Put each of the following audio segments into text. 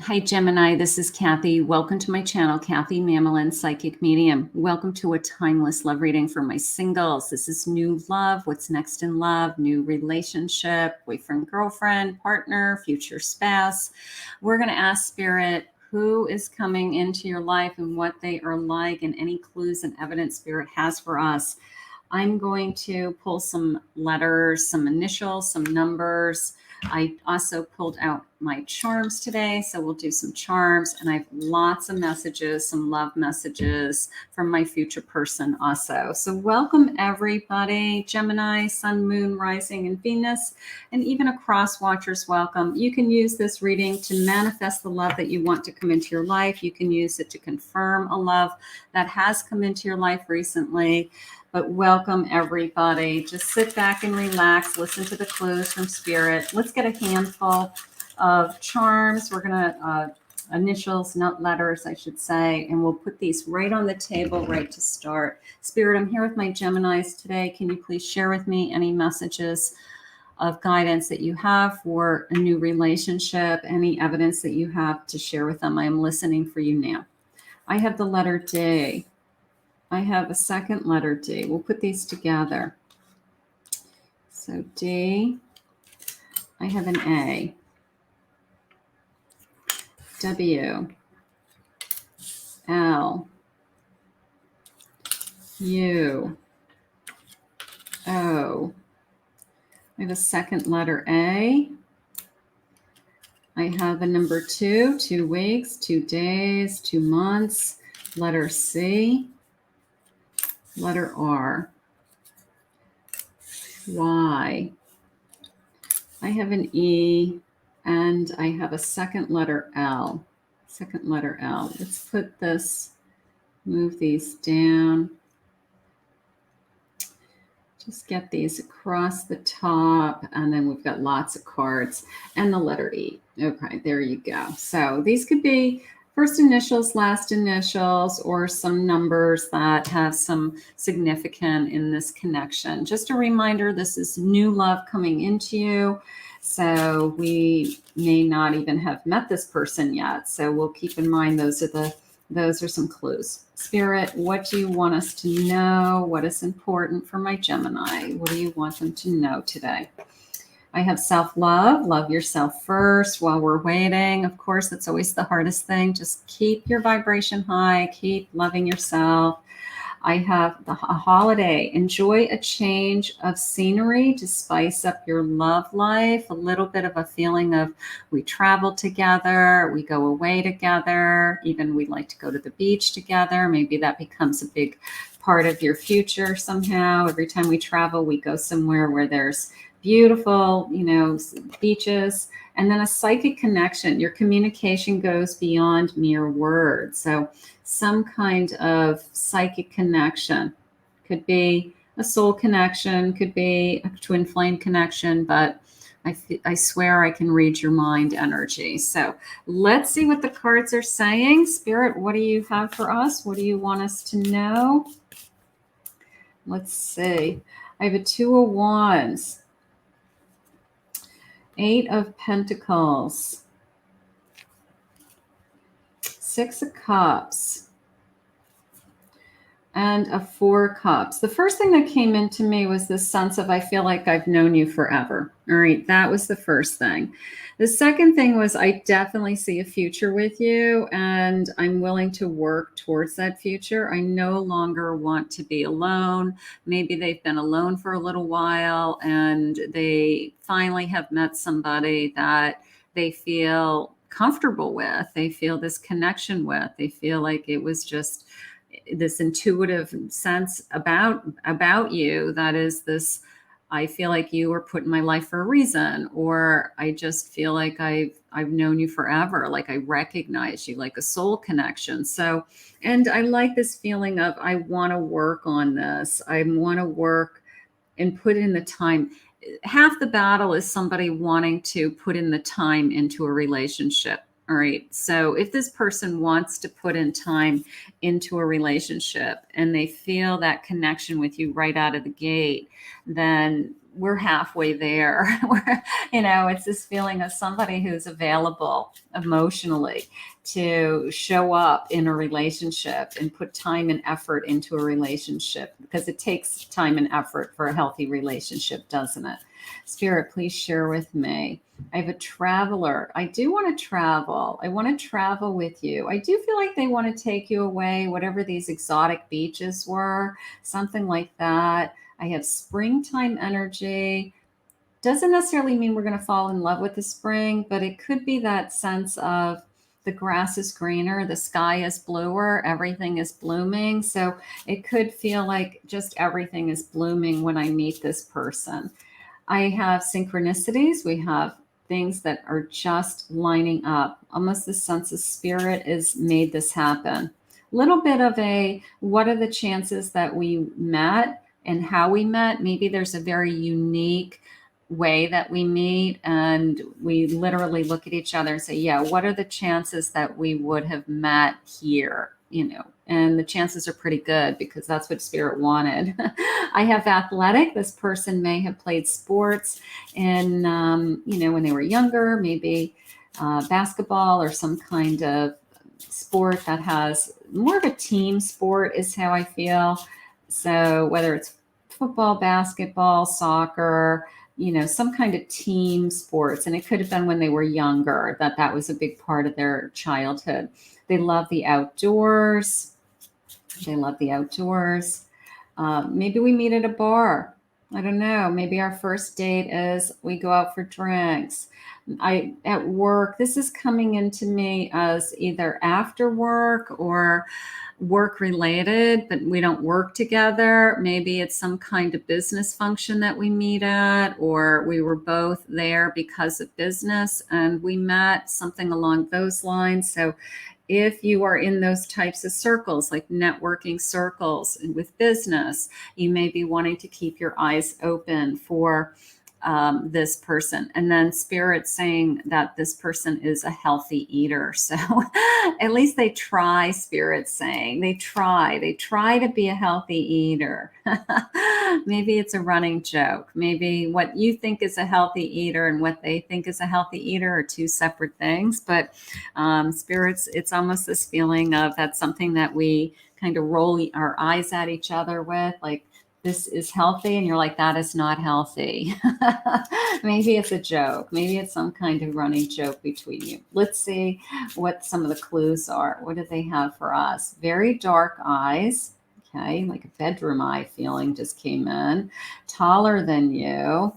Hi, Gemini. This is Kathy. Welcome to my channel, Kathy Mamolen, Psychic Medium. Welcome to a timeless love reading for my singles. This is new love, what's next in love, new relationship, boyfriend, girlfriend, partner, future spouse. We're going to ask Spirit who is coming into your life and what they are like and any clues and evidence Spirit has for us. I'm going to pull some letters, some initials, some numbers. I also pulled out my charms today, so we'll do some charms, and I have lots of messages, some love messages from my future person also. So welcome everybody, Gemini, Sun, Moon, Rising, and Venus, and even a cross watchers welcome. You can use this reading to manifest the love that you want to come into your life. You can use it to confirm a love that has come into your life recently. But welcome everybody. Just sit back and relax. Listen to the clues from Spirit. Let's get a handful of charms. We're gonna initials, not letters, I should say, and we'll put these right on the table right to start. Spirit, I'm here with my Geminis today. Can you please share with me any messages of guidance that you have for a new relationship? Any evidence that you have to share with them? I am listening for you now. I have the letter D. I have a second letter D. We'll put these together. So D, I have an A, W, L, U, O. I have a second letter A. I have a number 2, 2 weeks, 2 days, 2 months, letter C. Letter R, Y. I have an E, and I have a second letter L. Second letter L. Let's put this, move these down. Just get these across the top, and then we've got lots of cards, and the letter E. Okay, there you go. So these could be first initials, last initials, or some numbers that have some significance in this connection. Just a reminder, this is new love coming into you. So we may not even have met this person yet. So we'll keep in mind those are some clues. Spirit, what do you want us to know? What is important for my Gemini? What do you want them to know today? I have self-love. Love yourself first while we're waiting. Of course, that's always the hardest thing. Just keep your vibration high. Keep loving yourself. I have a holiday. Enjoy a change of scenery to spice up your love life. A little bit of a feeling of we travel together, we go away together, even we like to go to the beach together. Maybe that becomes a big part of your future somehow. Every time we travel, we go somewhere where there's beautiful, beaches, and then a psychic connection. Your communication goes beyond mere words. So some kind of psychic connection could be a soul connection, could be a twin flame connection, but I swear I can read your mind energy. So let's see what the cards are saying. Spirit, what do you have for us? What do you want us to know? Let's see. I have a 2 of Wands. 8 of Pentacles, 6 of Cups, and a 4 of Cups. The first thing that came into me was this sense of I feel like I've known you forever. All right, that was the first thing. The second thing was I definitely see a future with you, and I'm willing to work towards that future. I no longer want to be alone. Maybe they've been alone for a little while, and they finally have met somebody that they feel comfortable with. They feel this connection with. They feel like it was just this intuitive sense about you that is this, I feel like you were put in my life for a reason, or I just feel like I've known you forever, like I recognize you, like a soul connection. So, and I like this feeling of I want to work on this. I want to work and put in the time. Half the battle is somebody wanting to put in the time into a relationship. All right. So if this person wants to put in time into a relationship and they feel that connection with you right out of the gate, then we're halfway there. It's this feeling of somebody who's available emotionally to show up in a relationship and put time and effort into a relationship, because it takes time and effort for a healthy relationship, doesn't it? Spirit, please share with me. I have a traveler. I do want to travel. I want to travel with you. I do feel like they want to take you away, whatever these exotic beaches were, something like that. I have springtime energy. Doesn't necessarily mean we're going to fall in love with the spring, but it could be that sense of the grass is greener, the sky is bluer, everything is blooming. So it could feel like just everything is blooming when I meet this person. I have synchronicities. We have things that are just lining up. Almost the sense of spirit is made this happen. Little bit of a, what are the chances that we met and how we met? Maybe there's a very unique way that we meet, and we literally look at each other and say, yeah, what are the chances that we would have met here? And the chances are pretty good, because that's what spirit wanted. I have athletic. This person may have played sports in, when they were younger, maybe basketball or some kind of sport that has more of a team sport is how I feel. So whether it's football, basketball, soccer, some kind of team sports. And it could have been when they were younger, that was a big part of their childhood. They love the outdoors. Maybe we meet at a bar. I don't know. Maybe our first date is we go out for drinks. At work, this is coming into me as either after work or work related, but we don't work together. Maybe it's some kind of business function that we meet at, or we were both there because of business and we met, something along those lines. So if you are in those types of circles, like networking circles with business, you may be wanting to keep your eyes open for this person. And then spirit saying that this person is a healthy eater. So at least they try, spirit saying they try to be a healthy eater. Maybe it's a running joke. Maybe what you think is a healthy eater and what they think is a healthy eater are two separate things. But spirits, it's almost this feeling of that's something that we kind of roll our eyes at each other with, like, this is healthy, and you're like, that is not healthy. Maybe it's a joke. Maybe it's some kind of running joke between you. Let's see what some of the clues are. What do they have for us? Very dark eyes. Okay, like a bedroom eye feeling just came in. Taller than you.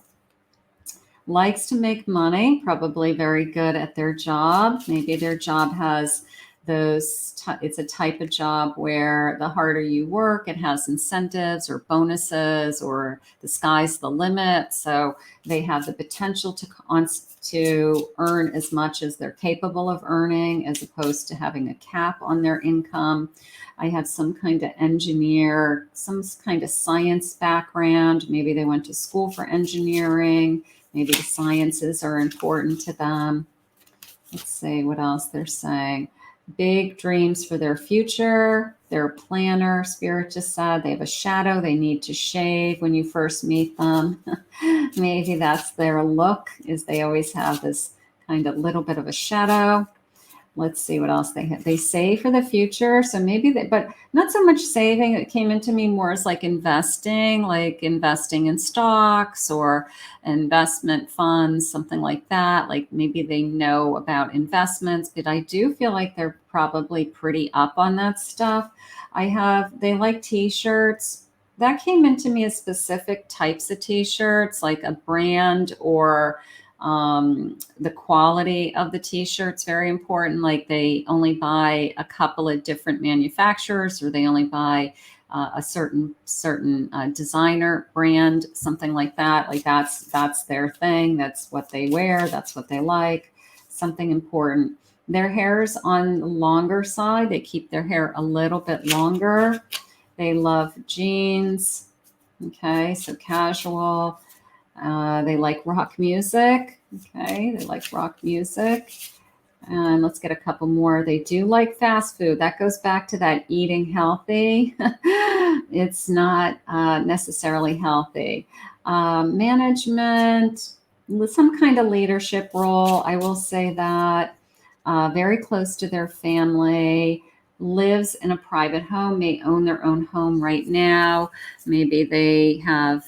Likes to make money. Probably very good at their job. Maybe their job has it's a type of job where the harder you work, it has incentives or bonuses, or the sky's the limit. So they have the potential to earn as much as they're capable of earning, as opposed to having a cap on their income. I have some kind of engineer, some kind of science background. Maybe they went to school for engineering. Maybe the sciences are important to them. Let's see what else they're saying. Big dreams for their future. They're a planner. Spirit just said they have a shadow they need to shave when you first meet them. Maybe that's their look, is they always have this kind of little bit of a shadow. Let's see what else they have. They save for the future. So maybe but not so much saving. It came into me more as like investing in stocks or investment funds, something like that. Like maybe they know about investments, but I do feel like they're probably pretty up on that stuff. They like t-shirts. That came into me as specific types of t-shirts, like a brand or the quality of the t-shirts, very important. Like they only buy a couple of different manufacturers, or they only buy a certain designer brand, something like that. Like that's their thing. That's what they wear. That's what they like. Something important. Their hair's on the longer side. They keep their hair a little bit longer. They love jeans. Okay, so casual. They like rock music. Okay, they like rock music. And let's get a couple more. They do like fast food. That goes back to that eating healthy. It's not necessarily healthy. Management, with some kind of leadership role. I will say that. Very close to their family, lives in a private home, may own their own home right now. Maybe they have,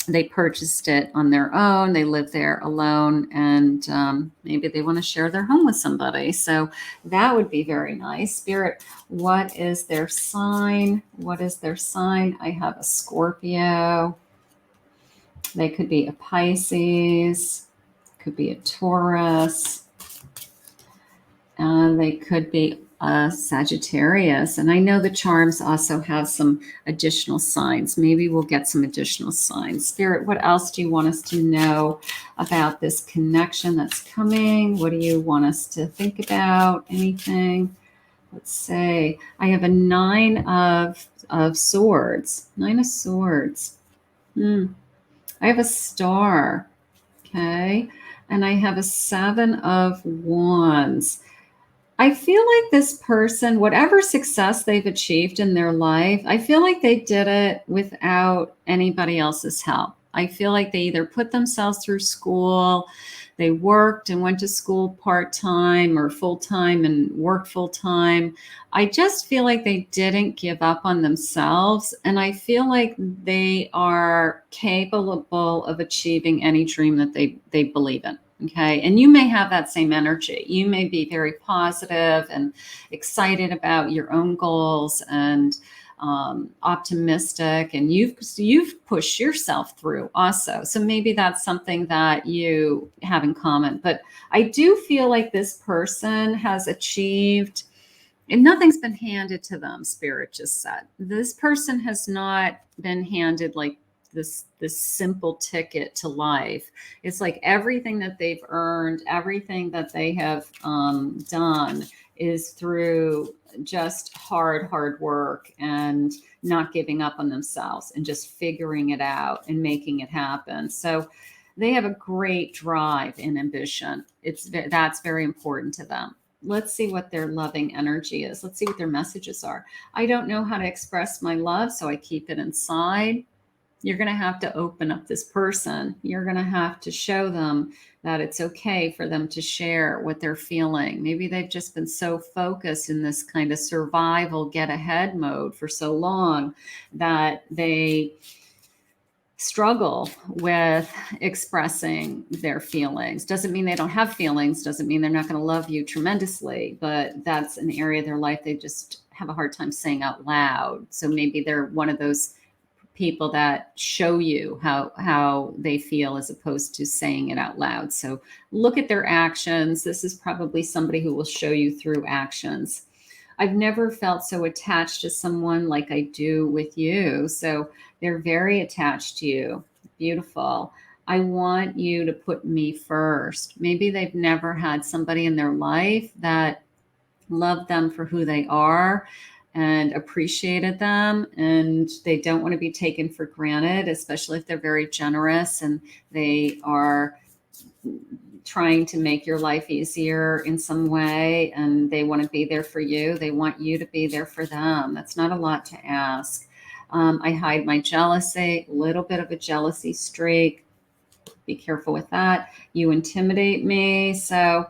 they purchased it on their own. They live there alone, and maybe they want to share their home with somebody. So that would be very nice. Spirit, what is their sign? What is their sign? I have a Scorpio. They could be a Pisces, could be a Taurus, and they could be a Sagittarius. And I know the charms also have some additional signs. Maybe we'll get some additional signs. Spirit, what else do you want us to know about this connection that's coming? What do you want us to think about? Anything? Let's say I have a Nine of Swords. Nine of Swords. I have a Star. Okay. And I have a Seven of Wands. I feel like this person, whatever success they've achieved in their life, I feel like they did it without anybody else's help. I feel like they either put themselves through school, they worked and went to school part-time or full-time and worked full-time. I just feel like they didn't give up on themselves. And I feel like they are capable of achieving any dream that they believe in. Okay. And you may have that same energy. You may be very positive and excited about your own goals and optimistic, and you've pushed yourself through also. So maybe that's something that you have in common. But I do feel like this person has achieved, and nothing's been handed to them, Spirit just said. This person has not been handed like this simple ticket to life. It's like everything that they've earned, everything that they have done is through just hard work and not giving up on themselves and just figuring it out and making it happen. So they have a great drive and ambition. That's very important to them. Let's see what their loving energy is. Let's see what their messages are. I don't know how to express my love, so I keep it inside. You're going to have to open up this person. You're going to have to show them that it's okay for them to share what they're feeling. Maybe they've just been so focused in this kind of survival, get ahead mode for so long that they struggle with expressing their feelings. Doesn't mean they don't have feelings, doesn't mean they're not going to love you tremendously, but that's an area of their life they just have a hard time saying out loud. So maybe they're one of those people that show you how they feel as opposed to saying it out loud. So look at their actions. This is probably somebody who will show you through actions. I've never felt so attached to someone like I do with you. So they're very attached to you. Beautiful. I want you to put me first. Maybe they've never had somebody in their life that loved them for who they are and appreciated them, and they don't want to be taken for granted, especially if they're very generous and they are trying to make your life easier in some way, and they want to be there for you. They want you to be there for them. That's not a lot to ask. I hide my jealousy, a little bit of a jealousy streak. Be careful with that. You intimidate me. So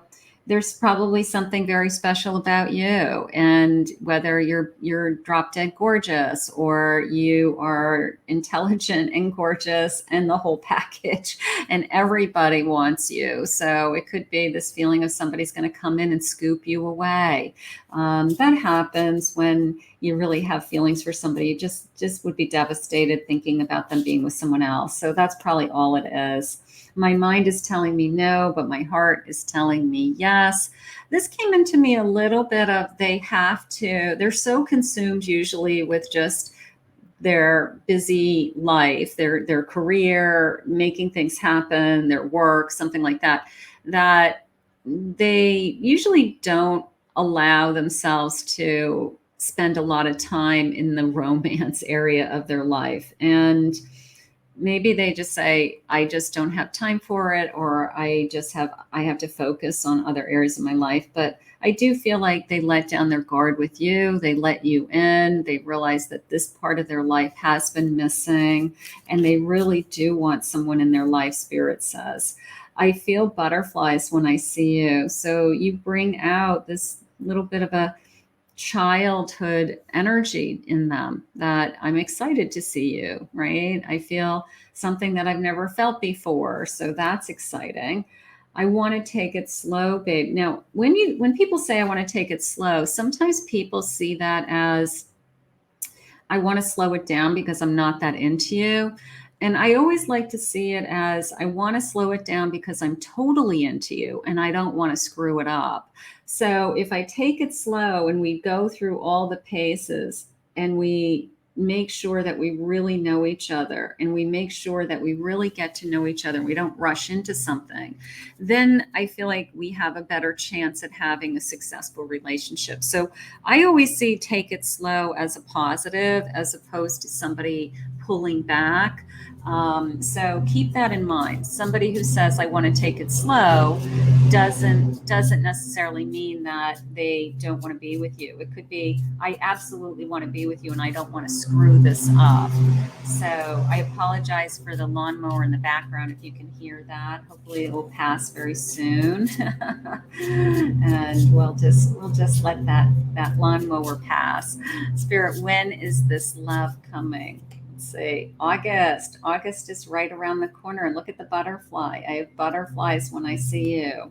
there's probably something very special about you, and whether you're drop dead gorgeous or you are intelligent and gorgeous and the whole package, and everybody wants you. So it could be this feeling of somebody's going to come in and scoop you away. That happens when you really have feelings for somebody. You just would be devastated thinking about them being with someone else. So that's probably all it is. My mind is telling me no, but my heart is telling me yes. This came into me a little bit of they're so consumed usually with just their busy life, their career, making things happen, their work, something like that, that they usually don't allow themselves to spend a lot of time in the romance area of their life. And maybe they just say, I just don't have time for it, or I have to focus on other areas of my life. But I do feel like they let down their guard with you. They let you in. They realize that this part of their life has been missing, and they really do want someone in their life, Spirit says. I feel butterflies when I see you. So you bring out this little bit of a childhood energy in them that I'm excited to see you, right? I feel something that I've never felt before. So that's exciting. I want to take it slow, babe. Now, when people say I want to take it slow, sometimes people see that as I want to slow it down because I'm not that into you. And I always like to see it as I want to slow it down because I'm totally into you and I don't want to screw it up. So if I take it slow and we go through all the paces and we make sure that we really know each other and we make sure that we really get to know each other and we don't rush into something, then I feel like we have a better chance at having a successful relationship. So I always see take it slow as a positive as opposed to somebody pulling back. So keep that in mind. Somebody who says I want to take it slow doesn't necessarily mean that they don't want to be with you. It could be I absolutely want to be with you and I don't want to screw this up. So I apologize for the lawnmower in the background if you can hear that. Hopefully it will pass very soon. And we'll just let that lawnmower pass. Spirit, when is this love coming? Let's see. August. August is right around the corner. And look at the butterfly. I have butterflies when I see you.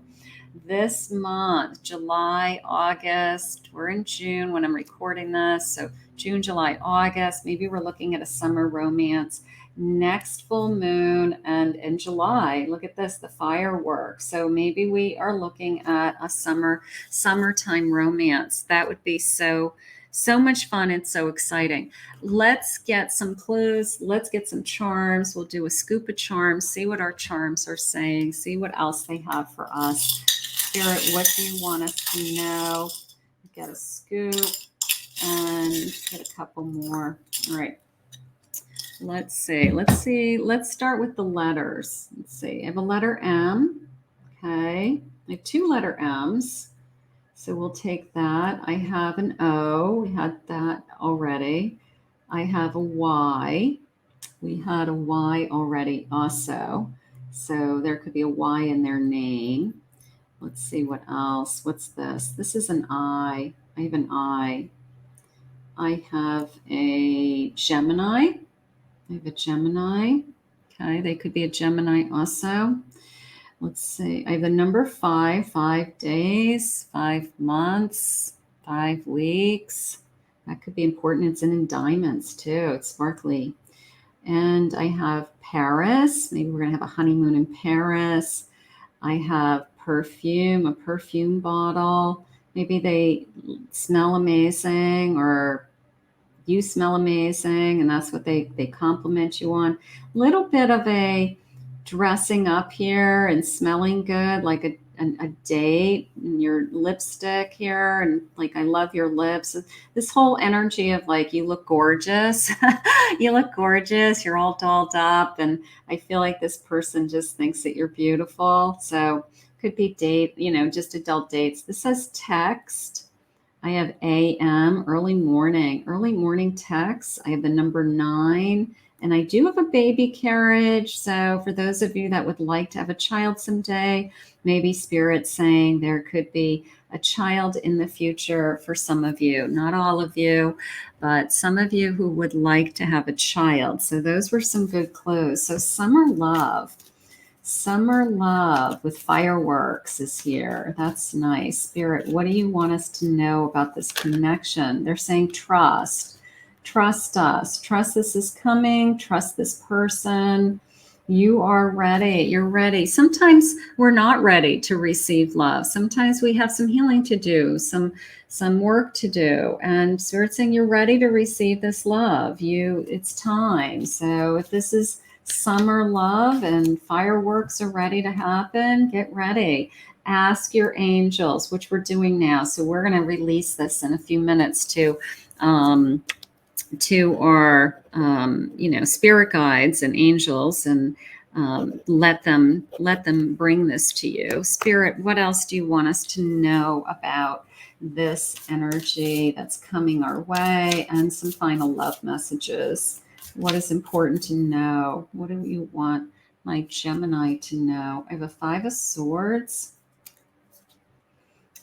This month, July, August, we're in June when I'm recording this. So June, July, August, maybe we're looking at a summer romance. Next full moon and in July, look at this, the fireworks. So maybe we are looking at a summertime romance. That would be so much fun and so exciting. Let's get some clues. Let's get some charms. We'll do a scoop of charms, see what our charms are saying, see what else they have for us. Spirit, what do you want us to know? Get a scoop and get a couple more. All right. Let's see. Let's start with the letters. Let's see. I have a letter M. Okay. I have two letter M's. So we'll take that. I have an O. We had that already. I have a Y. We had a Y already also. So there could be a Y in their name. Let's see what else. What's this? This is an I. I have an I. I have a Gemini. I have a Gemini. Okay, they could be a Gemini also. Let's see. I have the number 5 days, 5 months, 5 weeks. That could be important. It's in diamonds too. It's sparkly. And I have Paris. Maybe we're going to have a honeymoon in Paris. I have perfume, a perfume bottle. Maybe they smell amazing or you smell amazing and that's what they compliment you on. Little bit of a dressing up here and smelling good, like a date, and your lipstick here, and like I love your lips. This whole energy of like you look gorgeous, you look gorgeous. You're all dolled up, and I feel like this person just thinks that you're beautiful. So could be date, just adult dates. This says text. I have AM, early morning text. I have the number 9. And I do have a baby carriage. So for those of you that would like to have a child someday, maybe Spirit saying there could be a child in the future for some of you, not all of you, but some of you who would like to have a child. So those were some good clues. So summer love with fireworks is here. That's nice. Spirit, what do you want us to know about this connection? They're saying trust. Trust us. Trust this is coming. Trust this person. You are ready. You're ready. Sometimes we're not ready to receive love. Sometimes we have some healing to do, some work to do. And Spirit's saying you're ready to receive this love. It's time. So if this is summer love and fireworks are ready to happen, get ready. Ask your angels, which we're doing now. So we're going to release this in a few minutes to to our, spirit guides and angels, and let them bring this to you. Spirit, what else do you want us to know about this energy that's coming our way, and some final love messages? What is important to know? What do you want my Gemini to know? I have a 5 of Swords,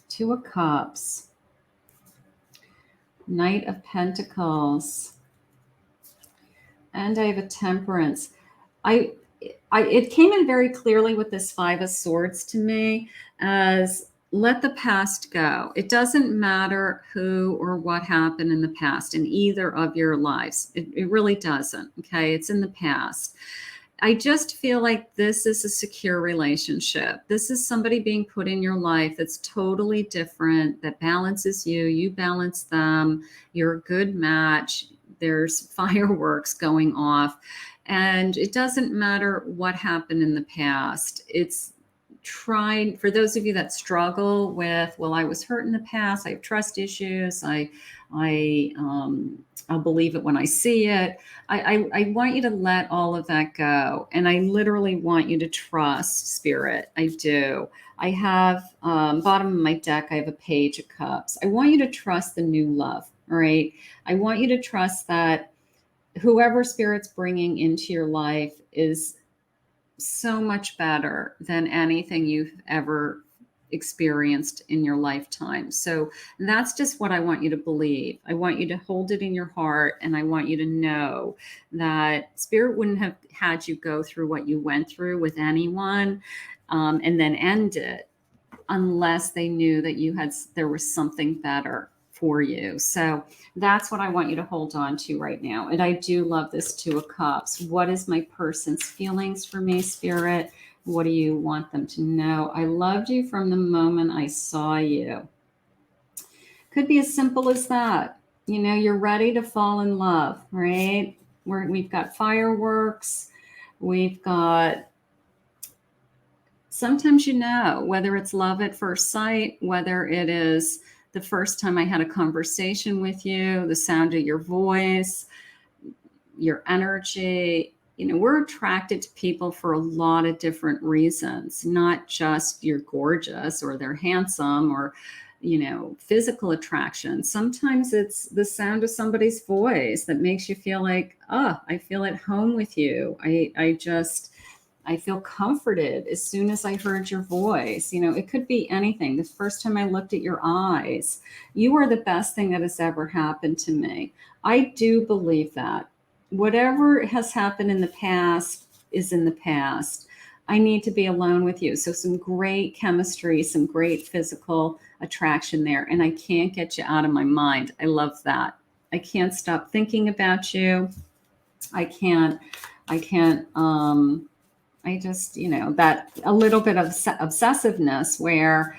2 of Cups, Knight of Pentacles, and I have a Temperance. It came in very clearly with this 5 of Swords to me as let the past go. It doesn't matter who or what happened in the past in either of your lives. It really doesn't. Okay. It's in the past. I just feel like this is a secure relationship. This is somebody being put in your life that's totally different, that balances you. You balance them. You're a good match. There's fireworks going off. And it doesn't matter what happened in the past. It's trying, for those of you that struggle with, well, I was hurt in the past, I have trust issues, I'll believe it when I see it. I want you to let all of that go. And I literally want you to trust Spirit. I do. I have, bottom of my deck, I have a Page of Cups. I want you to trust the new love. All right. I want you to trust that whoever Spirit's bringing into your life is so much better than anything you've ever experienced in your lifetime. So that's just what I want you to believe. I want you to hold it in your heart, and I want you to know that Spirit wouldn't have had you go through what you went through with anyone, and then end it unless they knew that there was something better for you. So that's what I want you to hold on to right now. And I do love this 2 of Cups. What is my person's feelings for me, Spirit? What do you want them to know? I loved you from the moment I saw you. Could be as simple as that. You know, you're ready to fall in love, right? We've got fireworks. We've got, sometimes, whether it's love at first sight, whether it is the first time I had a conversation with you, the sound of your voice, your energy. We're attracted to people for a lot of different reasons, not just you're gorgeous or they're handsome or, physical attraction. Sometimes it's the sound of somebody's voice that makes you feel like, I feel at home with you. I feel comforted as soon as I heard your voice. It could be anything. The first time I looked at your eyes, you are the best thing that has ever happened to me. I do believe that. Whatever has happened in the past is in the past. I need to be alone with you. So some great chemistry, some great physical attraction there. And I can't get you out of my mind. I love that. I can't stop thinking about you. I just, that a little bit of obsessiveness where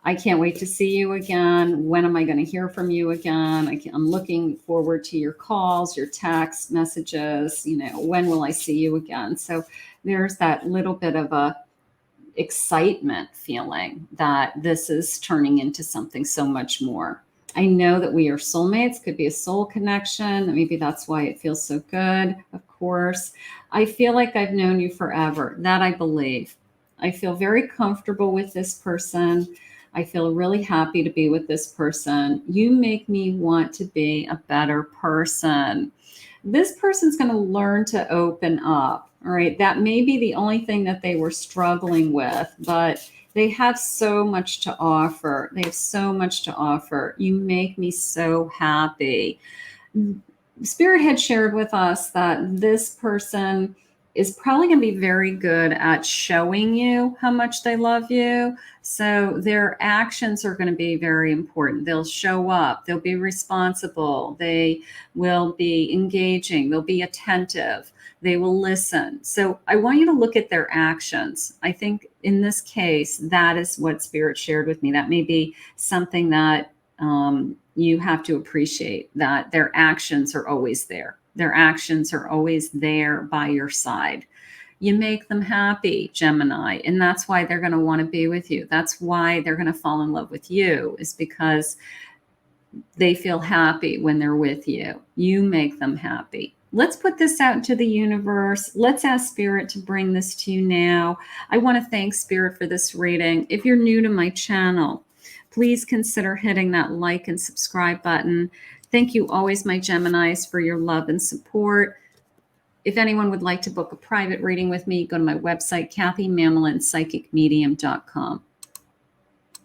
I can't wait to see you again. When am I going to hear from you again? I'm looking forward to your calls, your text messages, when will I see you again? So there's that little bit of a excitement feeling that this is turning into something so much more. I know that we are soulmates, could be a soul connection. Maybe that's why it feels so good. Of course, I feel like I've known you forever. That I believe. I feel very comfortable with this person. I feel really happy to be with this person. You make me want to be a better person. This person's going to learn to open up. All right. That may be the only thing that they were struggling with, but they have so much to offer. They have so much to offer. You make me so happy. Spirit had shared with us that this person is probably going to be very good at showing you how much they love you. So their actions are going to be very important. They'll show up. They'll be responsible. They will be engaging. They'll be attentive. They will listen. So I want you to look at their actions. I think in this case, that is what Spirit shared with me. That may be something that you have to appreciate, that their actions are always there. Their actions are always there by your side. You make them happy, Gemini, and that's why they're going to want to be with you. That's why they're going to fall in love with you, is because they feel happy when they're with you. You make them happy. Let's put this out into the universe. Let's ask Spirit to bring this to you now. I want to thank Spirit for this reading. If you're new to my channel, please consider hitting that like and subscribe button. Thank you always, my Geminis, for your love and support. If anyone would like to book a private reading with me, go to my website, KathyMamolenPsychicMedium.com.